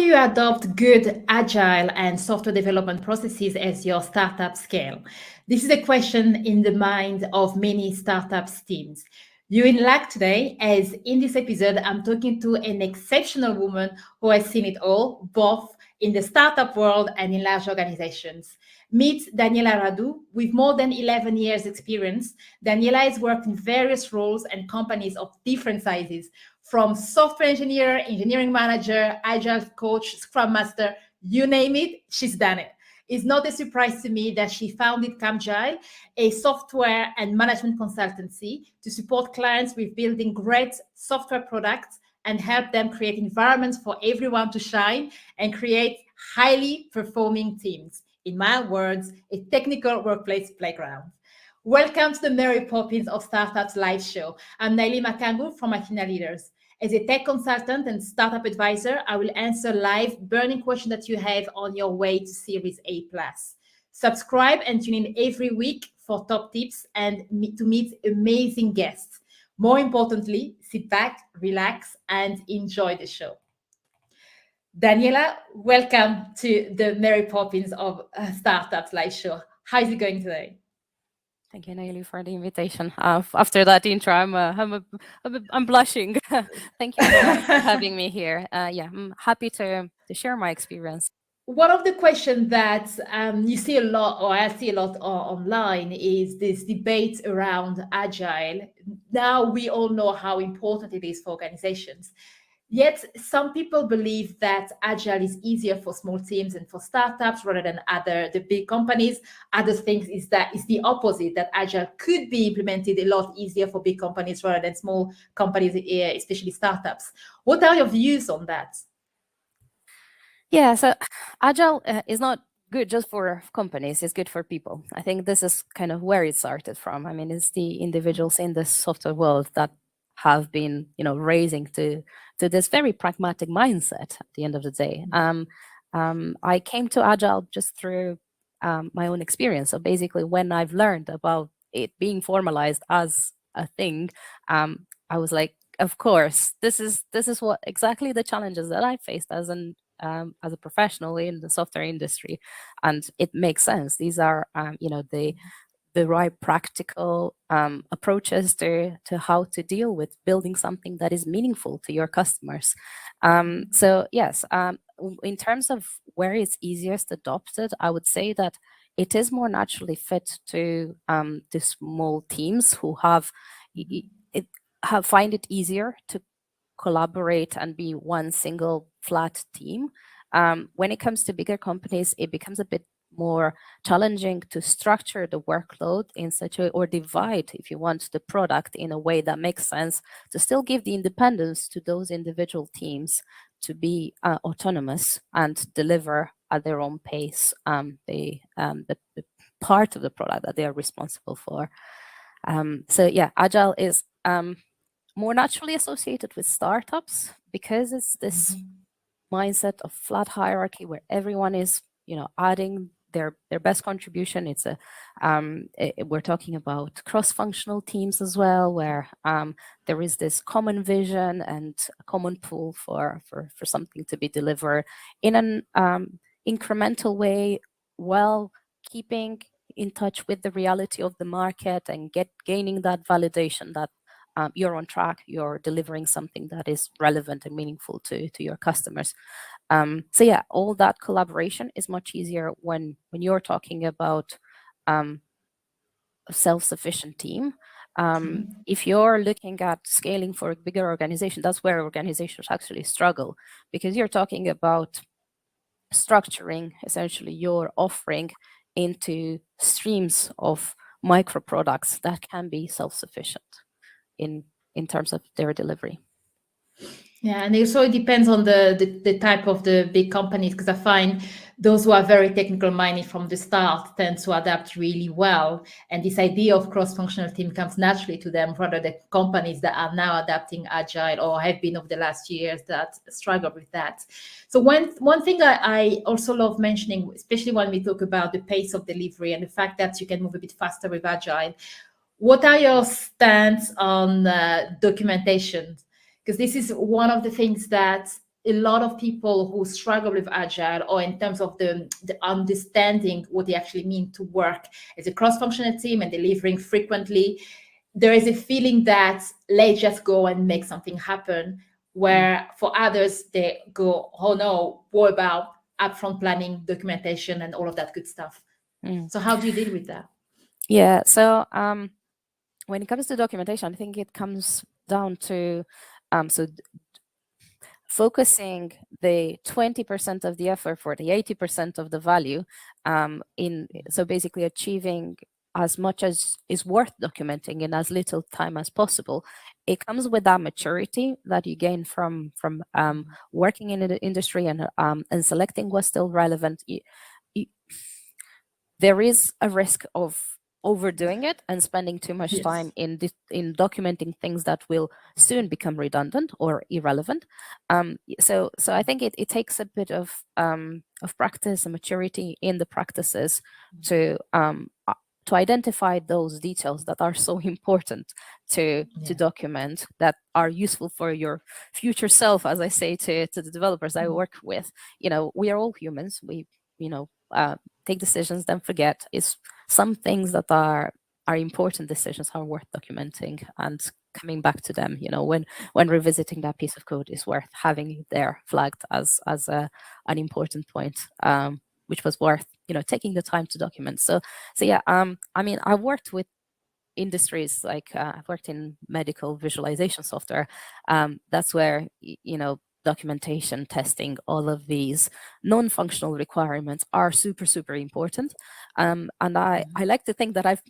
you adopt good agile and software development processes as your startup scale? This is a question in the mind of many startups teams. You're in luck today, as in this episode, I'm talking to an exceptional woman who has seen it all, both in the startup world and in large organizations. Meet Daniela Radu. With more than 11 years experience, Daniela has worked in various roles and companies of different sizes, from software engineer, engineering manager, agile coach, scrum master, you name it, she's done it. It's not a surprise to me that she founded Camgile, a software and management consultancy to support clients with building great software products and help them create environments for everyone to shine and create highly performing teams. In my words, a technical workplace playground. Welcome to the Mary Poppins of Startups live show. I'm Naili Makangu from Athena Leaders. As a tech consultant and startup advisor, I will answer live burning questions that you have on your way to Series A+. Subscribe and tune in every week for top tips and to meet amazing guests. More importantly, sit back, relax, and enjoy the show. Daniela, welcome to the Mary Poppins of Startups live show. How is it going today? Thank you, Naili, for the invitation. After that intro, I'm blushing. Thank you for having me here. I'm happy to share my experience. One of the questions that you see a lot, or I see a lot online, is this debate around Agile. Now we all know how important it is for organizations. Yet some people believe that Agile is easier for small teams and for startups rather than the big companies. Others think is the opposite, that Agile could be implemented a lot easier for big companies rather than small companies, especially startups. What are your views on that? Yeah, so Agile is not good just for companies, it's good for people. I think this is kind of where it started from. I mean, it's the individuals in the software world that have been, raising to this very pragmatic mindset at the end of the day. I came to Agile just through my own experience. So basically, when I've learned about it being formalized as a thing, I was like, of course, this is what exactly the challenges that I faced as a professional in the software industry, and it makes sense. These are, the right practical approaches to how to deal with building something that is meaningful to your customers. So yes, in terms of where it's easiest adopted, I would say that it is more naturally fit to the small teams who find it easier to collaborate and be one single flat team. When it comes to bigger companies, it becomes a bit more challenging to structure the workload in such a way, or divide, if you want, the product in a way that makes sense to still give the independence to those individual teams to be autonomous and deliver at their own pace the part of the product that they are responsible for. So yeah, Agile is more naturally associated with startups because it's this mindset of flat hierarchy where everyone is, adding their best contribution. It's we're talking about cross-functional teams as well, where there is this common vision and a common pool for something to be delivered in an incremental way, while keeping in touch with the reality of the market and gaining that validation that you're on track, you're delivering something that is relevant and meaningful to your customers. So yeah, all that collaboration is much easier when you're talking about a self-sufficient team. If you're looking at scaling for a bigger organization, that's where organizations actually struggle, because you're talking about structuring essentially your offering into streams of micro products that can be self-sufficient in terms of their delivery. Yeah, and also it depends on the type of the big companies, because I find those who are very technical minded from the start tend to adapt really well. And this idea of cross-functional team comes naturally to them, rather than companies that are now adapting Agile or have been over the last years that struggle with that. So one thing I also love mentioning, especially when we talk about the pace of delivery and the fact that you can move a bit faster with Agile, what are your stance on documentation? Because this is one of the things that a lot of people who struggle with Agile, or in terms of the understanding what they actually mean to work as a cross-functional team and delivering frequently, there is a feeling that let's just go and make something happen, where for others, they go, oh no, what about upfront planning, documentation, and all of that good stuff? So how do you deal with that? Yeah, so when it comes to documentation, I think it comes down to focusing the 20% of the effort for the 80% of the value, so basically achieving as much as is worth documenting in as little time as possible. It comes with that maturity that you gain from working in the industry and selecting what's still relevant. There is a risk of overdoing it and spending too much time in documenting things that will soon become redundant or irrelevant. So I think it takes a bit of practice and maturity in the practices to identify those details that are so important to document, that are useful for your future self, as I say to the developers I work with. We are all humans. We take decisions, then forget. Is some things that are important decisions are worth documenting and coming back to them. When revisiting that piece of code is worth having it there flagged as an important point, which was worth taking the time to document. So yeah, I mean, I worked with industries like I've worked in medical visualization software. That's where documentation, testing, all of these non-functional requirements are super important. And I like to think that I've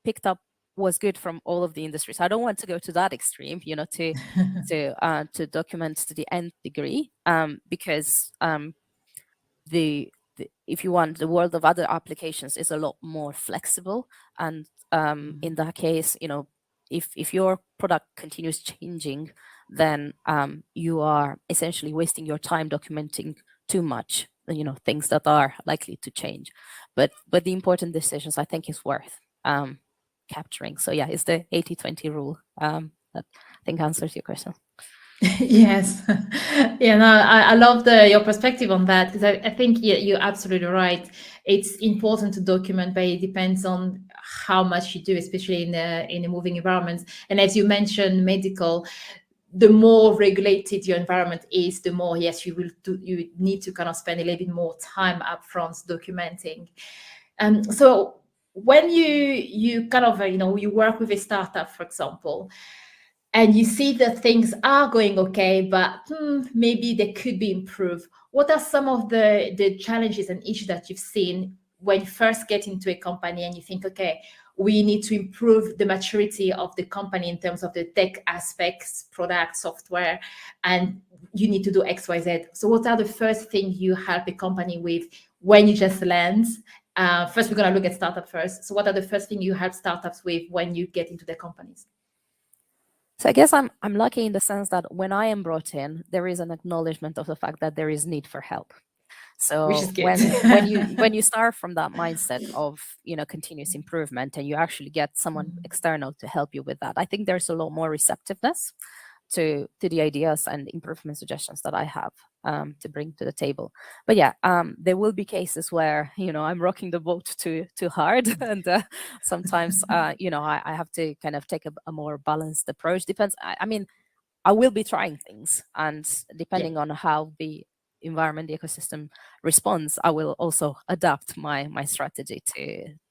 picked up what's good from all of the industries. I don't want to go to that extreme, to document to the nth degree, because if you want, the world of other applications is a lot more flexible, and in that case, if your product continues changing, then you are essentially wasting your time documenting too much, things that are likely to change. But the important decisions, I think, is worth capturing. So yeah, it's the 80-20 rule that I think answers your question. Yes. Yeah, no, I love your perspective on that, because I think you're absolutely right. It's important to document, but it depends on how much you do, especially in a moving environment. And as you mentioned, medical, the more regulated your environment is, the more, yes, you need to kind of spend a little bit more time upfront documenting. So when you kind of you work with a startup, for example, and you see that things are going okay, but maybe they could be improved, what are some of the challenges and issues that you've seen when you first get into a company and you think, okay, we need to improve the maturity of the company in terms of the tech aspects, product, software, and you need to do X, Y, Z. So what are the first things you help a company with when you just land? First, we're going to look at startup first. So what are the first things you help startups with when you get into their companies? So I guess I'm lucky in the sense that when I am brought in, there is an acknowledgement of the fact that there is need for help. So when you start from that mindset of continuous improvement, and you actually get someone external to help you with that, I think there's a lot more receptiveness to the ideas and improvement suggestions that I have to bring to the table. But yeah, there will be cases where I'm rocking the boat too hard, and sometimes I have to kind of take a more balanced approach. Depends. I mean, I will be trying things, and depending on how the environment, the ecosystem responds, I will also adapt my strategy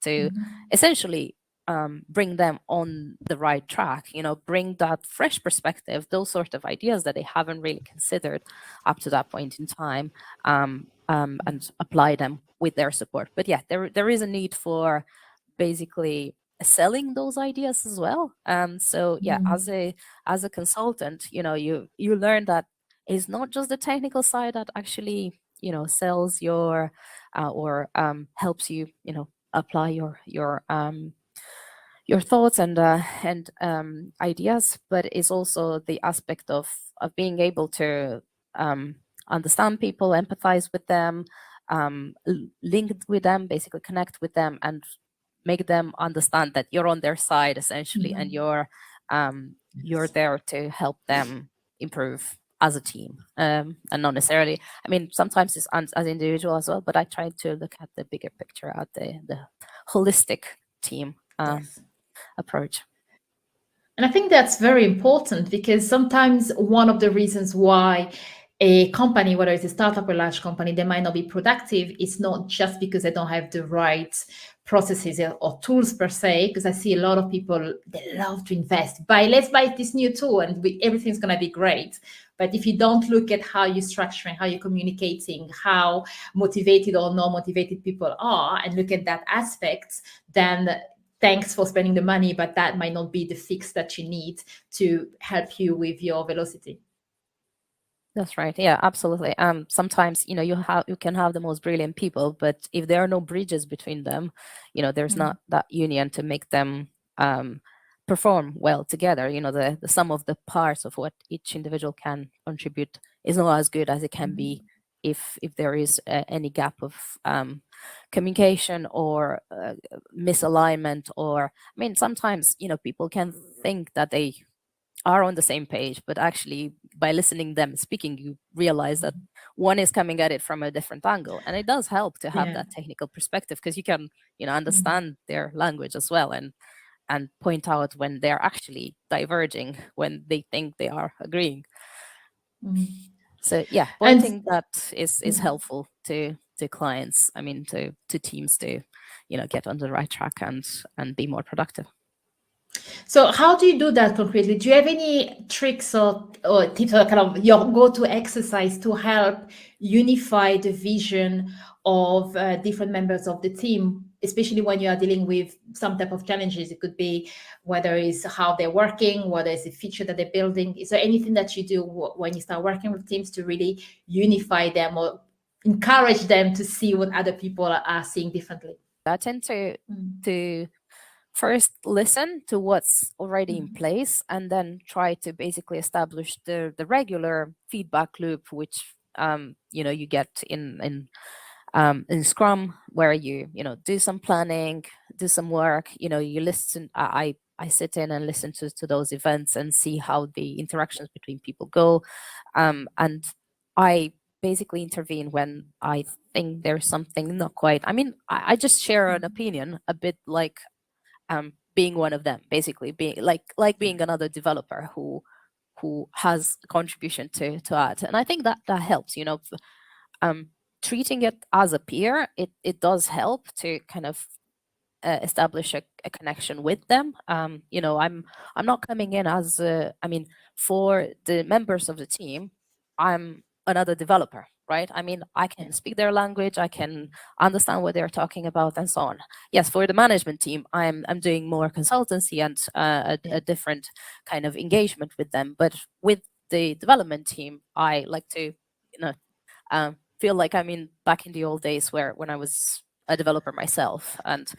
to essentially bring them on the right track, bring that fresh perspective, those sort of ideas that they haven't really considered up to that point in time, and apply them with their support. But yeah, there is a need for basically selling those ideas as well. So yeah, as a consultant, you learn that it's not just the technical side that actually sells your or helps you apply your thoughts and ideas, but it's also the aspect of being able to understand people, empathize with them, link with them, basically connect with them, and make them understand that you're on their side essentially, and you're there to help them improve as a team, and not necessarily, I mean, sometimes it's as individual as well, but I try to look at the bigger picture, at the holistic team Yes. approach. And I think that's very important, because sometimes one of the reasons why a company, whether it's a startup or a large company, they might not be productive, it's not just because they don't have the right processes or tools per se. Because I see a lot of people, they love to invest. Let's buy this new tool and everything's going to be great. But if you don't look at how you're structuring, how you're communicating, how motivated or not motivated people are, and look at that aspect, then thanks for spending the money, but that might not be the fix that you need to help you with your velocity. That's right. Yeah, absolutely. Sometimes, you can have the most brilliant people, but if there are no bridges between them, there's not that union to make them perform well together. The sum of the parts of what each individual can contribute is not as good as it can be if there is any gap of communication or misalignment. Or, I mean, sometimes, people can think that they are on the same page, but actually by listening them speaking, you realize that one is coming at it from a different angle. And it does help to have that technical perspective, because you can understand their language as well, and point out when they're actually diverging, when they think they are agreeing. So yeah, pointing that is helpful to clients, I mean to teams, to get on the right track and be more productive. So how do you do that concretely? Do you have any tricks or tips, or kind of your go-to exercise to help unify the vision of different members of the team, especially when you are dealing with some type of challenges? It could be whether it's how they're working, whether it's a feature that they're building. Is there anything that you do when you start working with teams to really unify them or encourage them to see what other people are seeing differently? I tend to first listen to what's already in place, and then try to basically establish the regular feedback loop, which you get in Scrum, where you do some planning, do some work, you listen. I sit in and listen to those events and see how the interactions between people go, and I basically intervene when I think there's something not quite. I mean, I just share an opinion, a bit like being one of them, basically being like being another developer who has a contribution to add. And I think that helps, treating it as a peer. It does help to kind of establish a connection with them. I'm not coming in as I mean, for the members of the team, I'm another developer, right? I mean, I can speak their language, I can understand what they're talking about, and so on. Yes, for the management team, I'm doing more consultancy and a different kind of engagement with them. But with the development team, I like to feel like I'm back in the old days when I was a developer myself, and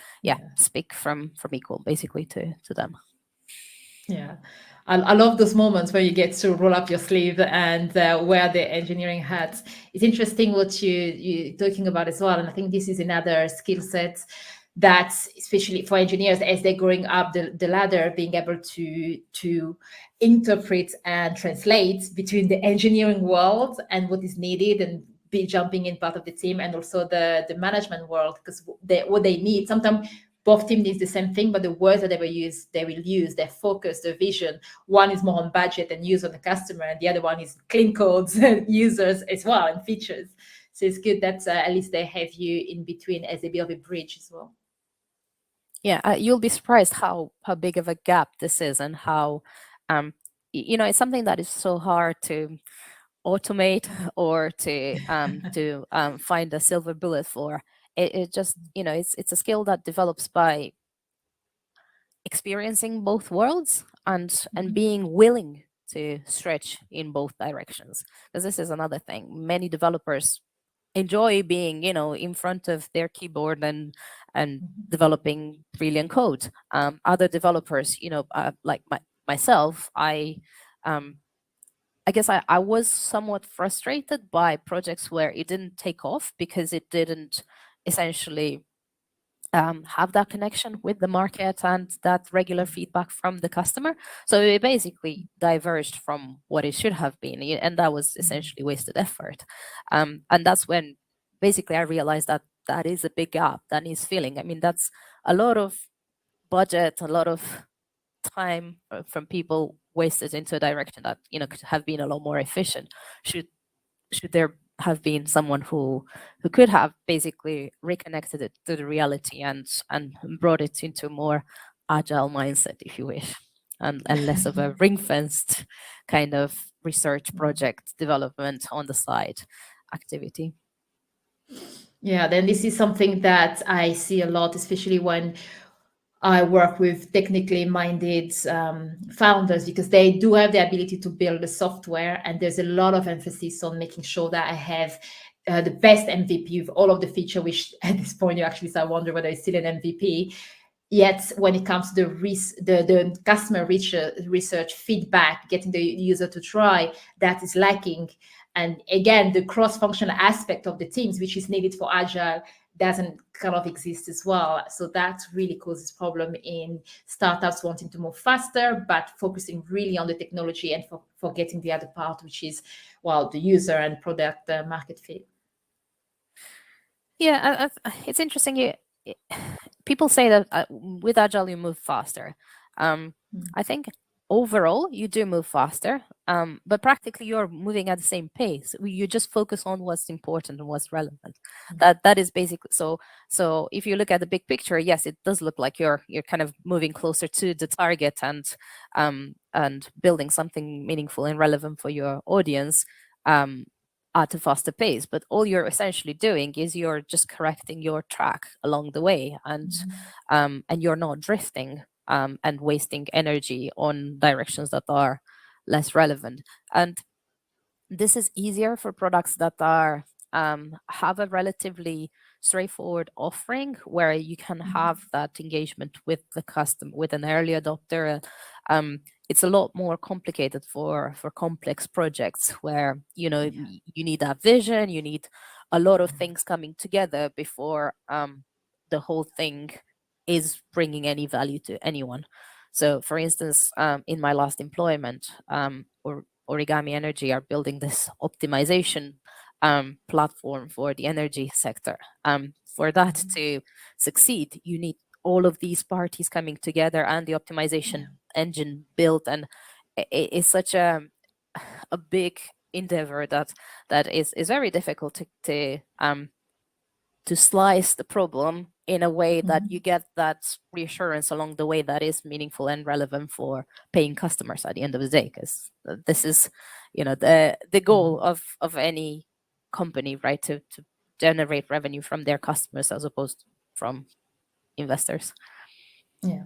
speak from equal basically to them. Yeah, I love those moments where you get to roll up your sleeve and wear the engineering hat. It's interesting what you're talking about as well, and I think this is another skill set that, especially for engineers as they're growing up the ladder, being able to interpret and translate between the engineering world and what is needed, and be jumping in part of the team, and also the management world, because what they need sometimes. Both teams need the same thing, but the words that they will use, their focus, their vision. One is more on budget and use on the customer, and the other one is clean codes and users as well, and features. So it's good that at least they have you in between as a bit of a bridge as well. Yeah, you'll be surprised how big of a gap this is, and how it's something that is so hard to automate or to find a silver bullet for. It just it's a skill that develops by experiencing both worlds and being willing to stretch in both directions, because this is another thing. Many developers enjoy being in front of their keyboard and developing brilliant code. Other developers, like myself, I guess I was somewhat frustrated by projects where it didn't take off because it didn't essentially have that connection with the market and that regular feedback from the customer. So it basically diverged from what it should have been, and that was essentially wasted effort. And that's when basically I realized that that is a big gap that needs filling. I mean, that's a lot of budget, a lot of time from people wasted into a direction that could have been a lot more efficient. Should there have been someone who could have basically reconnected it to the reality and brought it into a more agile mindset, if you wish, and less of a ring-fenced kind of research project development on the side activity. Yeah, then this is something that I see a lot, especially when I work with technically minded founders, because they do have the ability to build the software, and there's a lot of emphasis on making sure that I have the best MVP with all of the feature, which at this point you actually start wondering whether it's still an MVP. Yet when it comes to the customer research feedback, getting the user to try, that is lacking. And again, the cross-functional aspect of the teams, which is needed for Agile, doesn't kind of exist as well. So that really causes problem in startups wanting to move faster, but focusing really on the technology and forgetting the other part, which is, well, the user and product market fit. Yeah, it's interesting. People say that with Agile you move faster. I think overall you do move faster, but practically you're moving at the same pace. You just focus on what's important and what's relevant. That is basically so. So if you look at the big picture, yes, it does look like you're kind of moving closer to the target and building something meaningful and relevant for your audience. At a faster pace, but all you're essentially doing is you're just correcting your track along the way, and you're not drifting and wasting energy on directions that are less relevant. And this is easier for products that are have a relatively straightforward offering where you can have that engagement with the customer, with an early adopter. It's a lot more complicated for complex projects where you need that vision, you need a lot of things coming together before the whole thing is bringing any value to anyone. So for instance, in my last employment, or Origami Energy are building this optimization platform for the energy sector. For that to succeed, you need all of these parties coming together and the optimization engine built, and it's such a big endeavor that is very difficult to slice the problem in a way that you get that reassurance along the way that is meaningful and relevant for paying customers at the end of the day, because this is the goal of any company, right, to generate revenue from their customers as opposed from investors. Yeah,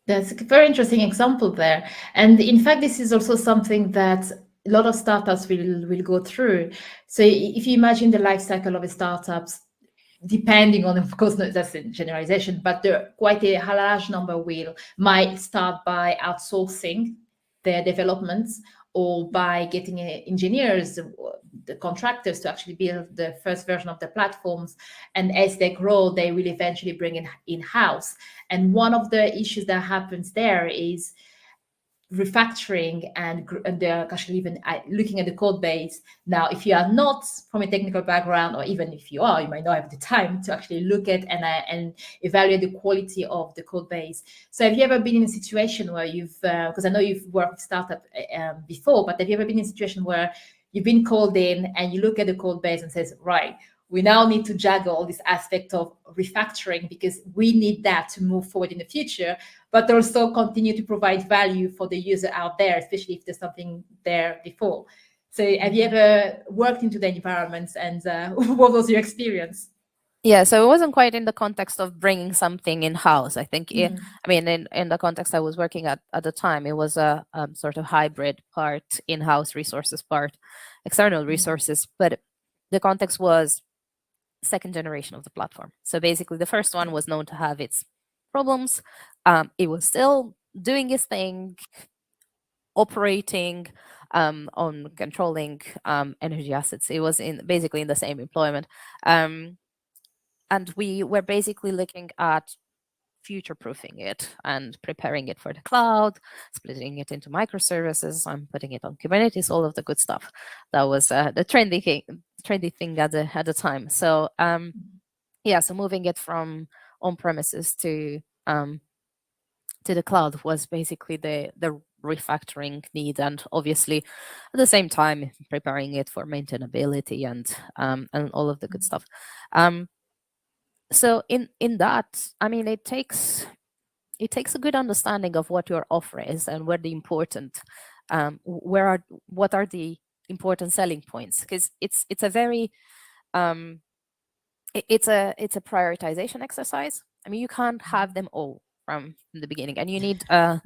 that's a very interesting example there. And in fact, this is also something that a lot of startups will go through. So if you imagine the life cycle of a startups, depending on, of course, that's a generalization, but there quite a large number might start by outsourcing their developments, or by getting engineers, the contractors, to actually build the first version of the platforms. And as they grow, they will eventually bring in-house. And one of the issues that happens there is refactoring and they're actually even looking at the code base. Now, if you are not from a technical background, or even if you are, you might not have the time to actually look at and evaluate the quality of the code base. So have you ever been in a situation where you've, because I know you've worked with startup before, but have you ever been in a situation where you've been called in and you look at the code base and says, right, we now need to juggle this aspect of refactoring because we need that to move forward in the future, but also continue to provide value for the user out there, especially if there's something there before. So have you ever worked into the environments, and what was your experience? Yeah, so it wasn't quite in the context of bringing something in-house. I think, I mean, in the context I was working at the time, it was a sort of hybrid, part in-house resources, part external resources. But the context was second generation of the platform. So basically, the first one was known to have its problems. It was still doing its thing, operating on controlling energy assets. It was basically in the same employment. and we were basically looking at future-proofing it and preparing it for the cloud, splitting it into microservices, and putting it on Kubernetes, all of the good stuff. That was the trendy thing at the time. So yeah, so moving it from on-premises to the cloud was basically the refactoring need, and obviously at the same time preparing it for maintainability and all of the good stuff. So in that, I mean, it takes a good understanding of what your offer is and where the important what are the important selling points, because it's a very it's a prioritization exercise. I mean, you can't have them all from the beginning, and you need a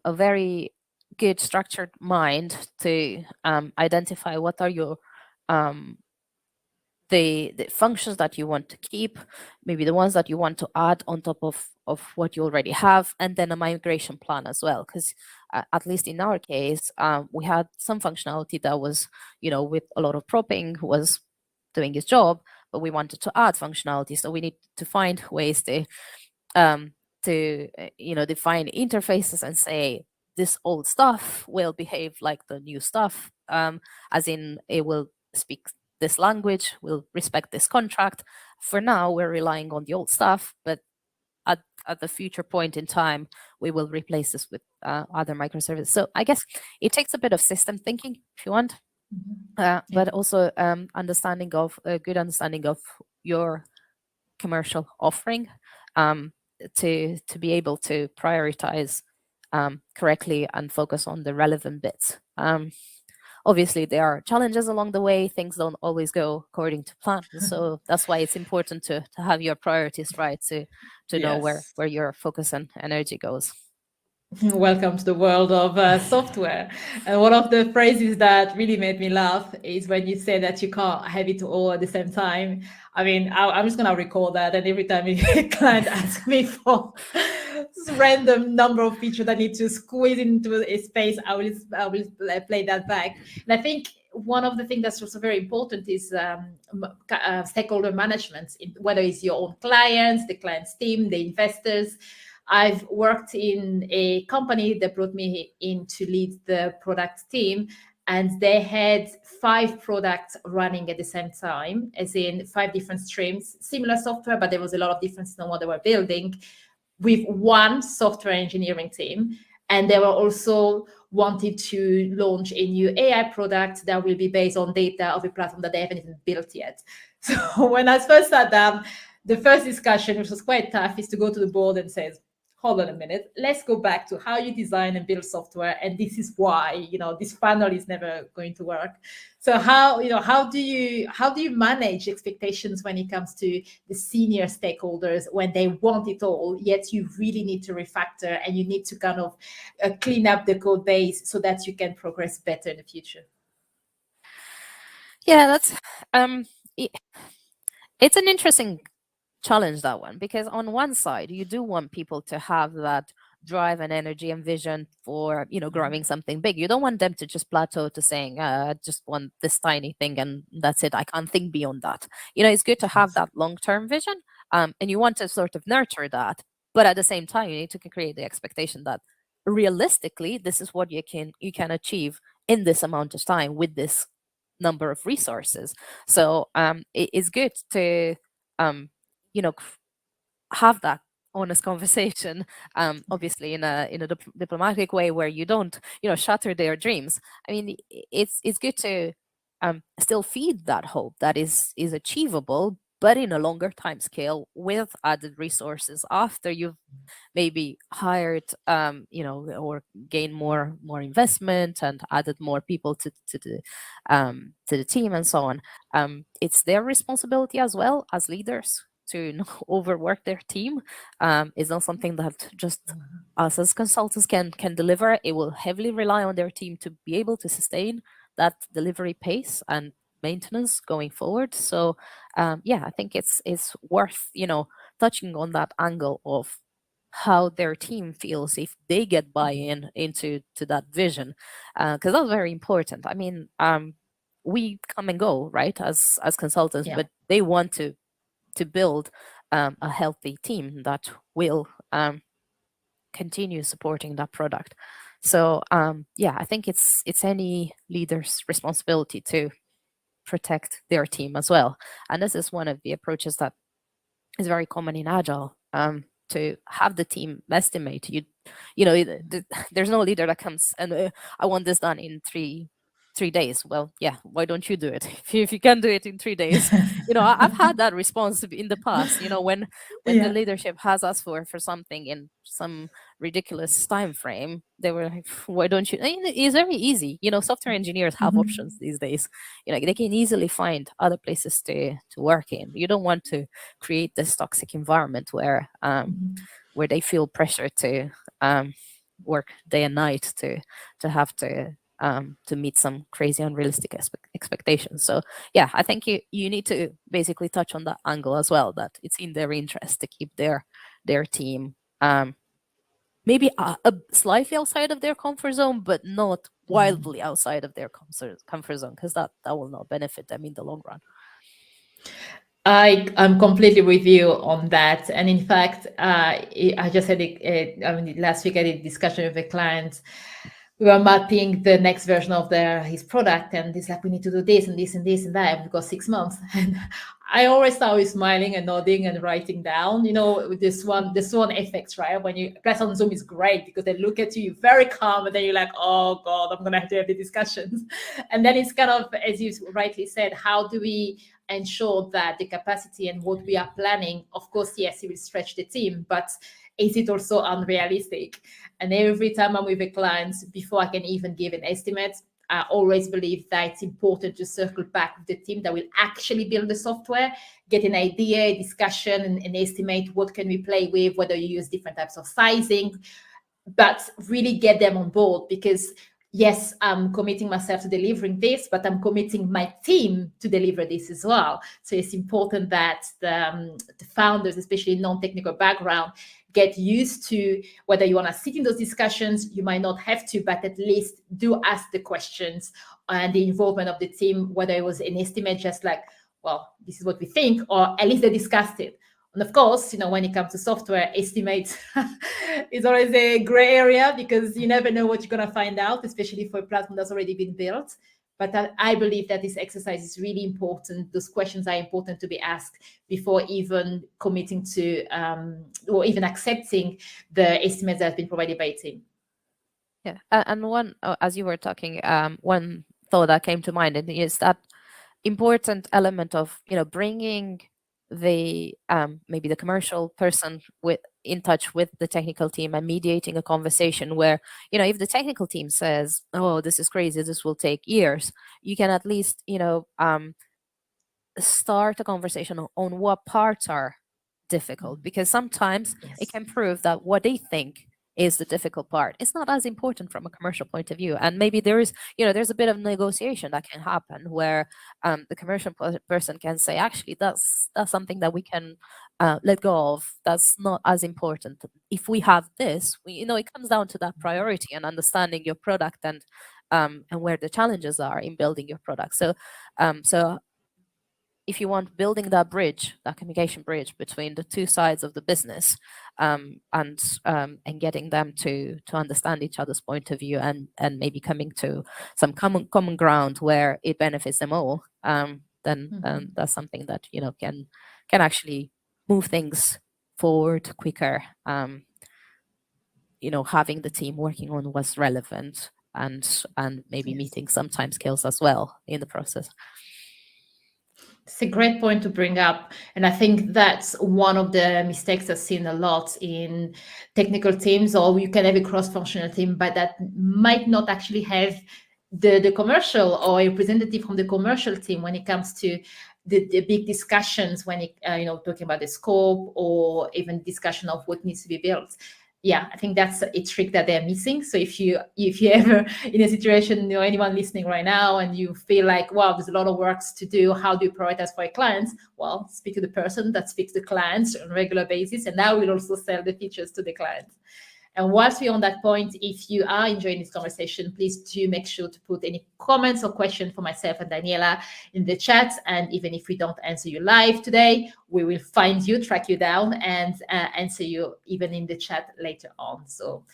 very good structured mind to identify what are your the functions that you want to keep, maybe the ones that you want to add on top of what you already have, and then a migration plan as well. Because at least in our case, we had some functionality that was, with a lot of propping, was doing its job, but we wanted to add functionality. So we need to find ways to define interfaces and say this old stuff will behave like the new stuff, as in it will speak this language, will respect this contract. For now, we're relying on the old stuff, but at the future point in time, we will replace this with other microservices. So I guess it takes a bit of system thinking, if you want, but also understanding of a good understanding of your commercial offering, to be able to prioritize correctly and focus on the relevant bits. Obviously, there are challenges along the way. Things don't always go according to plan. So that's why it's important to have your priorities right, to know Yes. where your focus and energy goes. Welcome to the world of software. And one of the phrases that really made me laugh is when you say that you can't have it all at the same time. I mean, I'm just going to recall that. And every time a client asks me for this random number of features that need to squeeze into a space, I will play that back. And I think one of the things that's also very important is stakeholder management, whether it's your own clients, the client's team, the investors. I've worked in a company that brought me in to lead the product team, and they had 5 products running at the same time, as in 5 different streams, similar software, but there was a lot of difference in what they were building, with one software engineering team. And they were also wanted to launch a new AI product that will be based on data of a platform that they haven't even built yet. So when I first sat down, the first discussion, which was quite tough, is to go to the board and say, hold on a minute, let's go back to how you design and build software. And this is why, this funnel is never going to work. So how do you manage expectations when it comes to the senior stakeholders when they want it all, yet you really need to refactor and you need to kind of clean up the code base so that you can progress better in the future? Yeah, that's it's an interesting challenge, that one, because on one side you do want people to have that drive and energy and vision for growing something big. You don't want them to just plateau to saying, I just want this tiny thing and that's it, I can't think beyond that. It's good to have that long-term vision, and you want to sort of nurture that, but at the same time you need to create the expectation that realistically this is what you can achieve in this amount of time with this number of resources. So it is good to have that honest conversation, obviously in a diplomatic way, where you don't shatter their dreams. I mean, it's good to still feed that hope that is achievable, but in a longer time scale with added resources after you've maybe hired or gained more investment and added more people to the team and so on. It's their responsibility as well as leaders to not overwork their team. It's not something that just us as consultants can deliver. It will heavily rely on their team to be able to sustain that delivery pace and maintenance going forward. So yeah, I think it's worth touching on that angle of how their team feels if they get buy-in into that vision, because that's very important. I mean, we come and go, right, as consultants, Yeah. but they want to build a healthy team that will continue supporting that product. So yeah, I think it's any leader's responsibility to protect their team as well. And this is one of the approaches that is very common in Agile, to have the team estimate. There's no leader that comes and I want this done in three days. Well, yeah, why don't you do it? If you can do it in 3 days, I've had that response in the past. When the leadership has asked for something in some ridiculous time frame, they were like, why don't you? It's very easy. Software engineers have options these days. They can easily find other places to work in. You don't want to create this toxic environment where they feel pressure to work day and night to have to meet some crazy unrealistic expectations. So yeah, I think you need to basically touch on that angle as well, that it's in their interest to keep their team maybe a slightly outside of their comfort zone, but not wildly outside of their comfort zone, because that will not benefit them in the long run. I'm completely with you on that. And in fact, I just had last week I did a discussion with a client. We were mapping the next version of his product, and he's like, we need to do this and this and this and that. We've got 6 months. And I always start with smiling and nodding and writing down, with the swan effects, right? When you press on Zoom is great because they look at you very calm, and then you're like, oh God, I'm gonna have to have the discussions. And then it's kind of, as you rightly said, how do we ensure that the capacity and what we are planning, of course, yes, it will stretch the team, but is it also unrealistic? And every time I'm with a client, before I can even give an estimate, I always believe that it's important to circle back with the team that will actually build the software, get an idea, a discussion, and estimate what can we play with, whether you use different types of sizing, but really get them on board, because yes, I'm committing myself to delivering this, but I'm committing my team to deliver this as well. So it's important that the founders, especially non-technical background, get used to, whether you want to sit in those discussions, you might not have to, but at least do ask the questions and the involvement of the team, whether it was an estimate, just like, well, this is what we think, or at least they discussed it. And of course, when it comes to software, estimates is always a gray area, because you never know what you're going to find out, especially for a platform that's already been built. But I believe that this exercise is really important. Those questions are important to be asked before even committing to or even accepting the estimates that have been provided by a team. Yeah, and one, as you were talking, one thought that came to mind is that important element of bringing the maybe the commercial person in touch with the technical team and mediating a conversation where if the technical team says, oh, this is crazy, this will take years, you can at least start a conversation on what parts are difficult, because sometimes it can prove that what they think is the difficult part. It's not as important from a commercial point of view, and maybe there's a bit of negotiation that can happen where the commercial person can say, actually, that's something that we can let go of. That's not as important. If we have this, it comes down to that priority and understanding your product and where the challenges are in building your product. So if you want, building that bridge, that communication bridge between the two sides of the business, and getting them to understand each other's point of view and maybe coming to some common ground where it benefits them all, then that's something that can actually move things forward quicker. Having the team working on what's relevant and maybe meeting some time scales as well in the process. It's a great point to bring up. And I think that's one of the mistakes I've seen a lot in technical teams, or you can have a cross-functional team, but that might not actually have the commercial or a representative from the commercial team when it comes to the big discussions, when it, talking about the scope or even discussion of what needs to be built. Yeah, I think that's a trick that they're missing. So if you ever in a situation, anyone listening right now, and you feel like, wow, there's a lot of work to do, how do you prioritize for your clients? Well, speak to the person that speaks to clients on a regular basis, and now we'll also sell the features to the clients. And whilst we're on that point, if you are enjoying this conversation, please do make sure to put any comments or questions for myself and Daniela in the chat. And even if we don't answer you live today, we will find you, track you down, and answer you even in the chat later on. So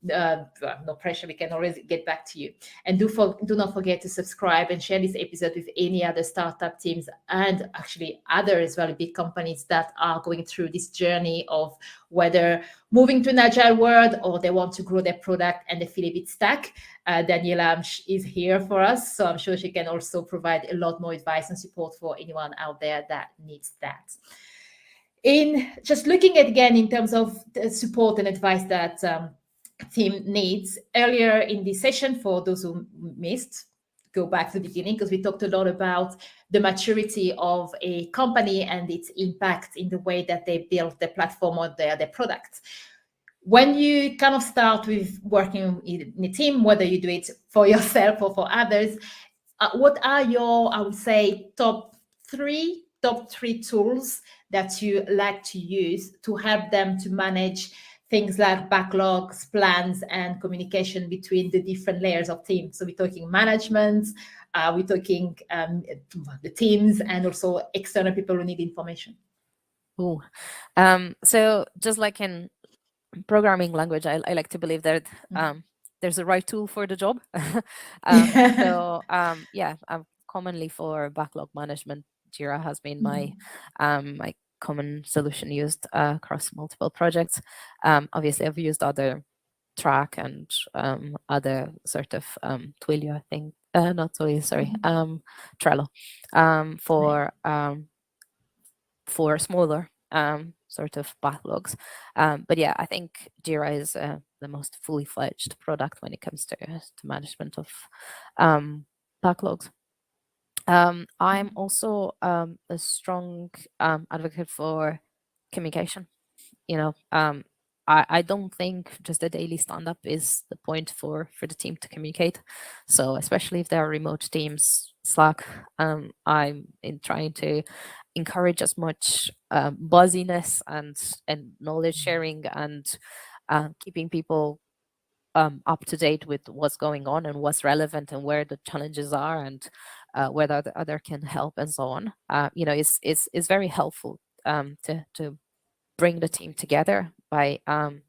no pressure, we can always get back to you. And do not forget to subscribe and share this episode with any other startup teams, and actually other as well big companies that are going through this journey of whether moving to an agile world or they want to grow their product and they feel a bit stuck. Daniela is here for us, so I'm sure she can also provide a lot more advice and support for anyone out there that needs that. In just looking at again in terms of the support and advice that team needs, earlier in this session, for those who missed, go back to the beginning, because we talked a lot about the maturity of a company and its impact in the way that they build the platform or their product. When you kind of start with working in a team, whether you do it for yourself or for others, what are your, I would say, top three tools that you like to use to help them to manage things like backlogs, plans, and communication between the different layers of teams? So we're talking management, we're talking the teams, and also external people who need information. Ooh. So just like in programming language, I like to believe that there's a right tool for the job. Commonly for backlog management, Jira has been my my common solution used across multiple projects. Obviously, I've used other Track and other sort of Twilio, I think, not Twilio, sorry, Trello, for smaller sort of backlogs. But yeah, I think Jira is the most fully fledged product when it comes to management of backlogs. I'm also a strong advocate for communication. I don't think just a daily stand-up is the point for the team to communicate. So especially if there are remote teams, Slack, I'm in trying to encourage as much buzziness and knowledge sharing and keeping people up to date with what's going on and what's relevant and where the challenges are and where the other can help and so on. It's very helpful to bring the team together by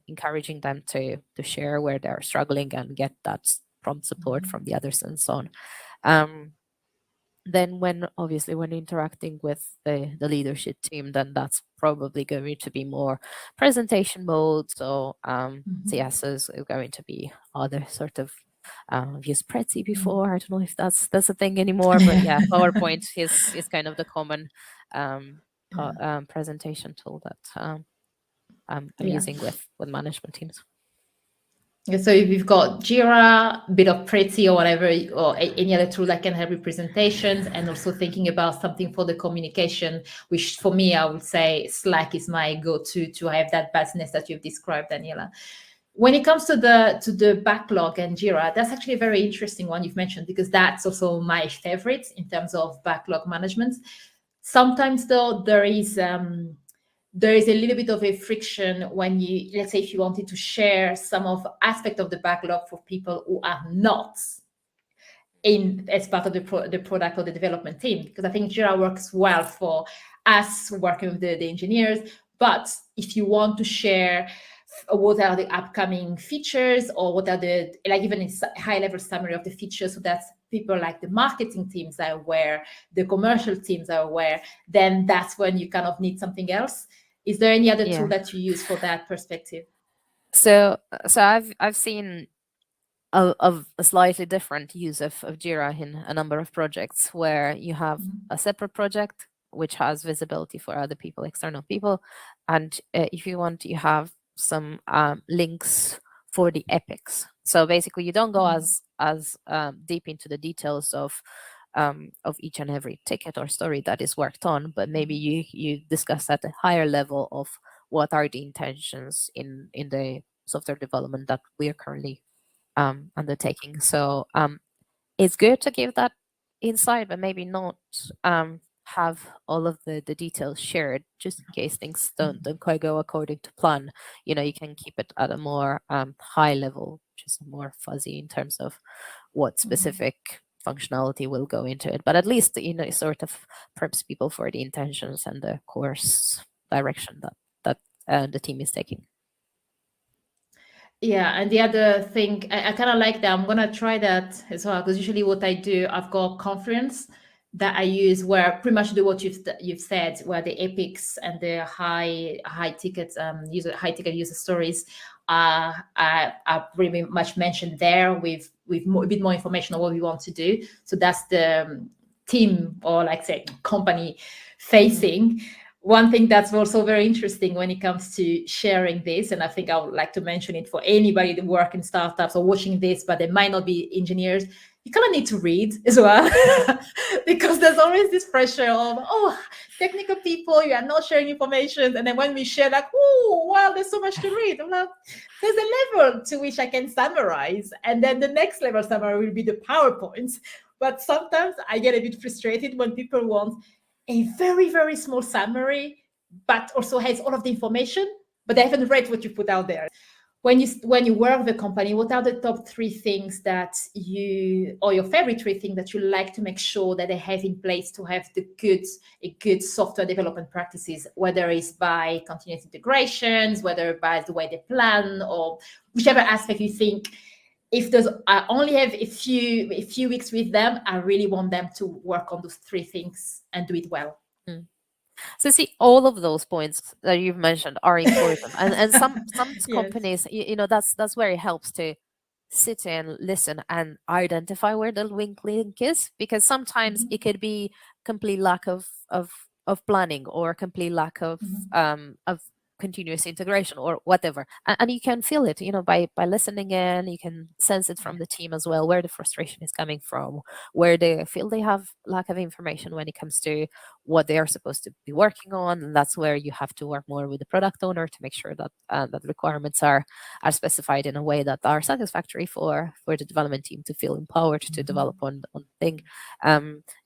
encouraging them to share where they're struggling and get that prompt support from the others and so on. Then when interacting with the leadership team, then that's probably going to be more presentation mode. So CSs is going to be other sort of I've used Prezi before. I don't know if that's a thing anymore, but yeah, PowerPoint is kind of the common presentation tool that I'm using with management teams. So if you've got Jira, a bit of Prezi or whatever, or any other tool that can help with presentations, and also thinking about something for the communication, which for me, I would say Slack is my go-to to have that business that you've described, Daniela. When it comes to the backlog and Jira, that's actually a very interesting one you've mentioned, because that's also my favorite in terms of backlog management. Sometimes though, there is a little bit of a friction when you, let's say, if you wanted to share some of aspect of the backlog for people who are not in as part of the product or the development team, because I think Jira works well for us working with the engineers. But if you want to share what are the upcoming features, or what are the, like, even a high level summary of the features, so that people like the marketing teams are aware, the commercial teams are aware, then that's when you kind of need something else. Is there any other tool that you use for that perspective? So I've seen a slightly different use of Jira in a number of projects, where you have a separate project which has visibility for other people, external people, and if you want, you have some links for the epics. So basically, you don't go as deep into the details of each and every ticket or story that is worked on, but maybe you discuss at a higher level of what are the intentions in the software development that we are currently undertaking. So it's good to give that insight, but maybe not have all of the details shared, just in case things don't quite go according to plan. You know, you can keep it at a more high level, just more fuzzy in terms of what specific functionality will go into it. But at least, you know, it sort of preps people for the intentions and the course direction that the team is taking. Yeah, and the other thing, I kind of like that. I'm gonna try that as well, because usually what I do, I've got Confluence that I use where pretty much do what you've said, where the epics and the high ticket user stories are pretty much mentioned there with a bit more information on what we want to do. So that's the team, or like say company facing. One thing that's also very interesting when it comes to sharing this, and I think I would like to mention it for anybody that work in startups or watching this, but they might not be engineers, you kind of need to read as well, because there's always this pressure of, oh, technical people, you are not sharing information. And then when we share, like, oh, wow, there's so much to read. I'm like, there's a level to which I can summarize. And then the next level summary will be the PowerPoints. But sometimes I get a bit frustrated when people want a very, very small summary, but also has all of the information, but they haven't read what you put out there. When you work with a company, what are the top 3 things that or your favorite 3 things that you like to make sure that they have in place to have a good software development practices, whether it's by continuous integrations, whether by the way they plan, or whichever aspect you think, if I only have a few weeks with them, I really want them to work on those 3 things and do it well. So see, all of those points that you've mentioned are important, and some Yes. companies, you know, that's where it helps to sit and listen and identify where the weak link is, because sometimes it could be complete lack of planning, or complete lack of continuous integration, or whatever, and you can feel it, you know, by listening in. You can sense it from the team as well, where the frustration is coming from, where they feel they have lack of information when it comes to what they are supposed to be working on. And that's where you have to work more with the product owner to make sure that that requirements are specified in a way that are satisfactory for the development team to feel empowered to develop on thing.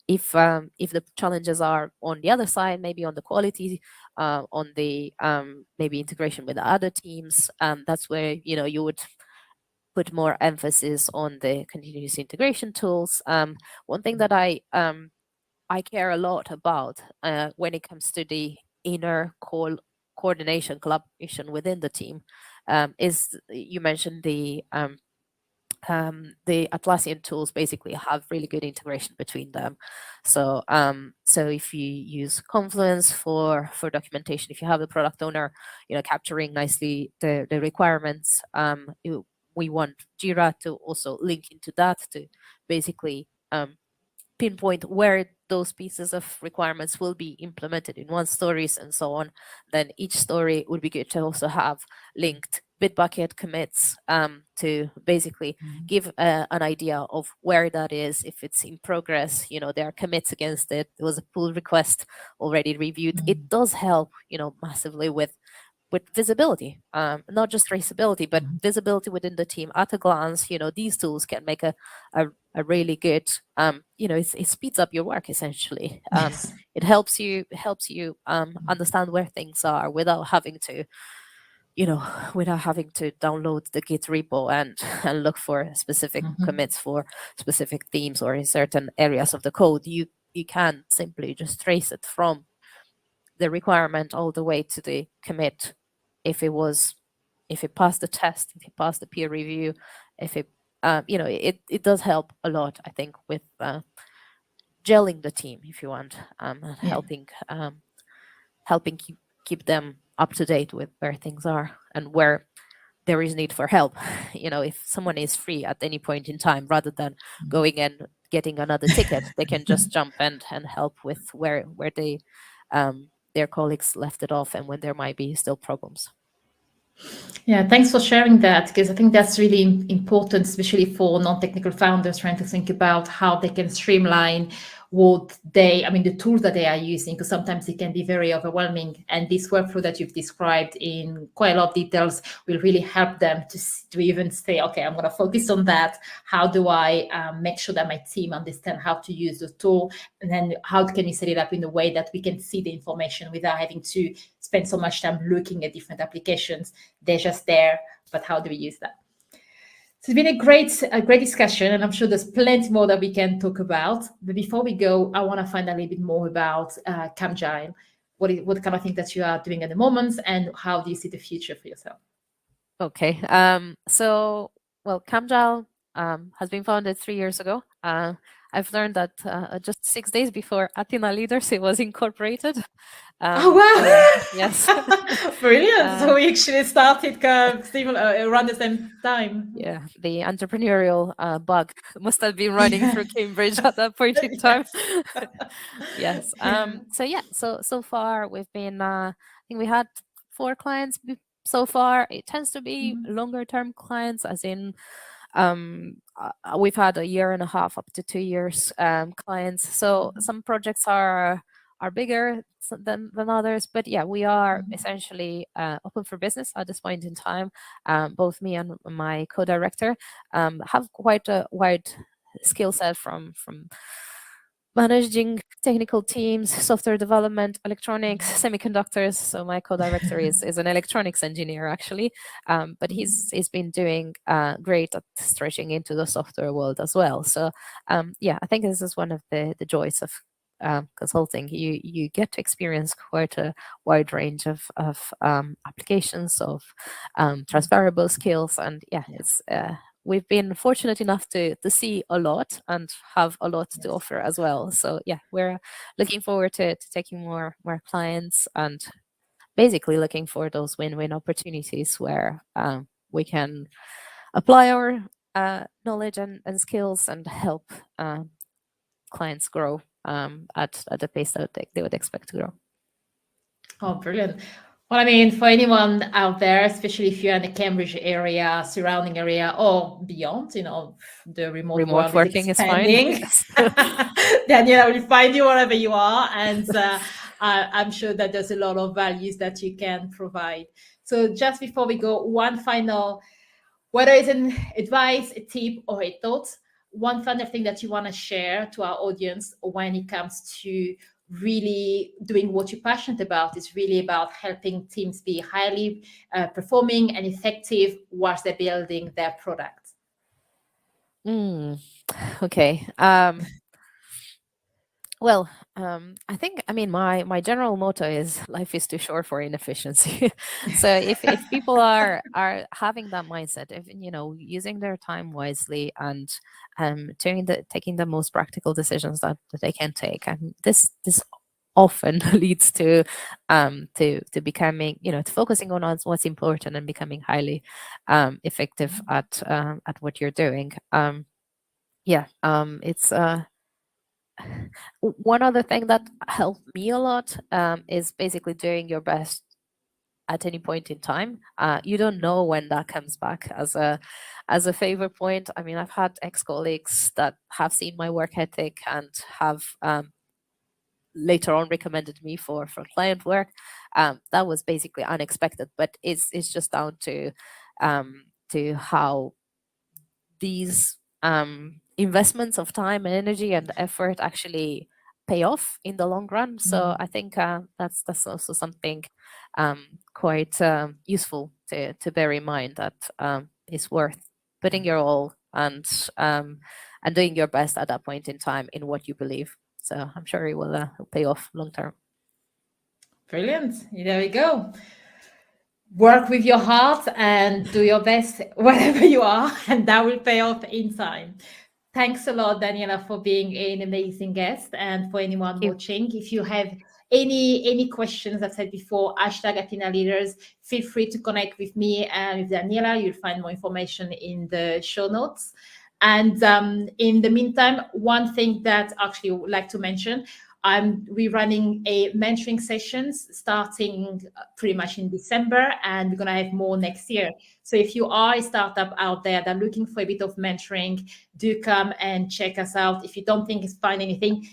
If the challenges are on the other side, maybe on the quality, on the maybe integration with the other teams, that's where, you know, you would put more emphasis on the continuous integration tools. One thing that I care a lot about when it comes to the inner coordination, collaboration within the team, is, you mentioned the Atlassian tools basically have really good integration between them. So if you use Confluence for documentation, if you have the product owner, you know, capturing nicely the requirements, we want Jira to also link into that to basically pinpoint where those pieces of requirements will be implemented in one stories and so on. Then each story would be good to also have linked Bitbucket commits to basically give an idea of where that is. If it's in progress, you know, there are commits against it. There was a pull request already reviewed. It does help, you know, massively with visibility, not just traceability, but visibility within the team at a glance. You know, these tools can make a really good, you know, it speeds up your work essentially. Yes. It helps you understand where things are without having to, you know, without having to download the Git repo and look for specific commits for specific themes or in certain areas of the code. You can simply just trace it from the requirement all the way to the commit. If it passed the test, if it passed the peer review, if it, you know, it does help a lot, I think, with gelling the team, if you want, and helping keep them up to date with where things are and where there is need for help. You know, if someone is free at any point in time, rather than going and getting another ticket, they can just jump and help with where they their colleagues left it off and when there might be still problems. Yeah, thanks for sharing that, because I think that's really important, especially for non-technical founders trying to think about how they can streamline the tools that they are using, because sometimes it can be very overwhelming. And this workflow that you've described in quite a lot of details will really help them to even say, okay, I'm going to focus on that. How do I make sure that my team understand how to use the tool? And then how can we set it up in a way that we can see the information without having to spend so much time looking at different applications? They're just there, but how do we use that? So it's been a great discussion, and I'm sure there's plenty more that we can talk about. But before we go, I want to find a little bit more about Camgile. What kind of things that you are doing at the moment, and how do you see the future for yourself? Okay. Well, Camgile has been founded 3 years ago. I've learned that just 6 days before Athena Leaders, it was incorporated. Oh, wow! Yes. Brilliant. So we actually started around the same time. Yeah, the entrepreneurial bug must have been running through Cambridge at that point in time. Yes. So far we've been, I think we had 4 clients so far. It tends to be longer term clients, as in we've had 1.5 years up to 2 years clients. So some projects are bigger than others, but yeah, we are essentially open for business at this point in time. Both me and my co-director have quite a wide skill set from managing technical teams, software development, electronics, semiconductors. So my co-director is an electronics engineer, actually, but he's been doing great at stretching into the software world as well. So yeah, I think this is one of the joys of consulting. You get to experience quite a wide range of applications, of transferable skills, and yeah, it's we've been fortunate enough to see a lot and have a lot to offer as well. So yeah, we're looking forward to taking more clients, and basically looking for those win-win opportunities where we can apply our knowledge and skills and help clients grow at the pace that they would expect to grow. Oh, brilliant. Well, I mean, for anyone out there, especially if you're in the Cambridge area, surrounding area, or beyond, the remote world working is expanding. Is fine. Yes. Daniela will find you wherever you are, and I'm sure that there's a lot of values that you can provide. So just before we go, one final, whether it's an advice, a tip, or a thought, one final thing that you want to share to our audience when it comes to really doing what you're passionate about, is really about helping teams be highly performing and effective whilst they're building their product. Okay. Well, I think, my general motto is life is too short for inefficiency. So if people are having that mindset, if using their time wisely and taking the most practical decisions that they can take, and this often leads to becoming, to focusing on what's important and becoming highly effective at what you're doing. It's one other thing that helped me a lot is basically doing your best at any point in time. You don't know when that comes back as a favor point. I mean, I've had ex-colleagues that have seen my work ethic and have later on recommended me for client work. That was basically unexpected, but it's just down to how these investments of time and energy and effort actually pay off in the long run. So I think that's also something quite useful to bear in mind, that it's worth putting your all and doing your best at that point in time in what you believe. So I'm sure it will pay off long term. Brilliant. There we go. Work with your heart and do your best wherever you are, and that will pay off in time. Thanks a lot, Daniela, for being an amazing guest. And for anyone watching, if you have any questions, I've said before, #AthenaLeaders, feel free to connect with me and with Daniela. You'll find more information in the show notes. And in the meantime, one thing that actually I would like to mention, we're running a mentoring sessions starting pretty much in December, and we're going to have more next year. So if you are a startup out there that are looking for a bit of mentoring, do come and check us out. If you don't think it's find anything,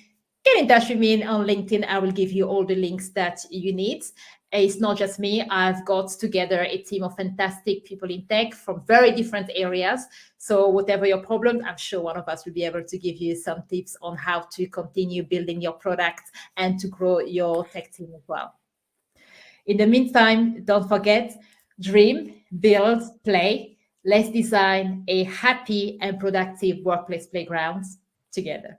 get in touch with me on LinkedIn. I will give you all the links that you need. It's not just me. I've got together a team of fantastic people in tech from very different areas. So whatever your problem, I'm sure one of us will be able to give you some tips on how to continue building your product and to grow your tech team as well. In the meantime, don't forget, dream, build, play. Let's design a happy and productive workplace playground together.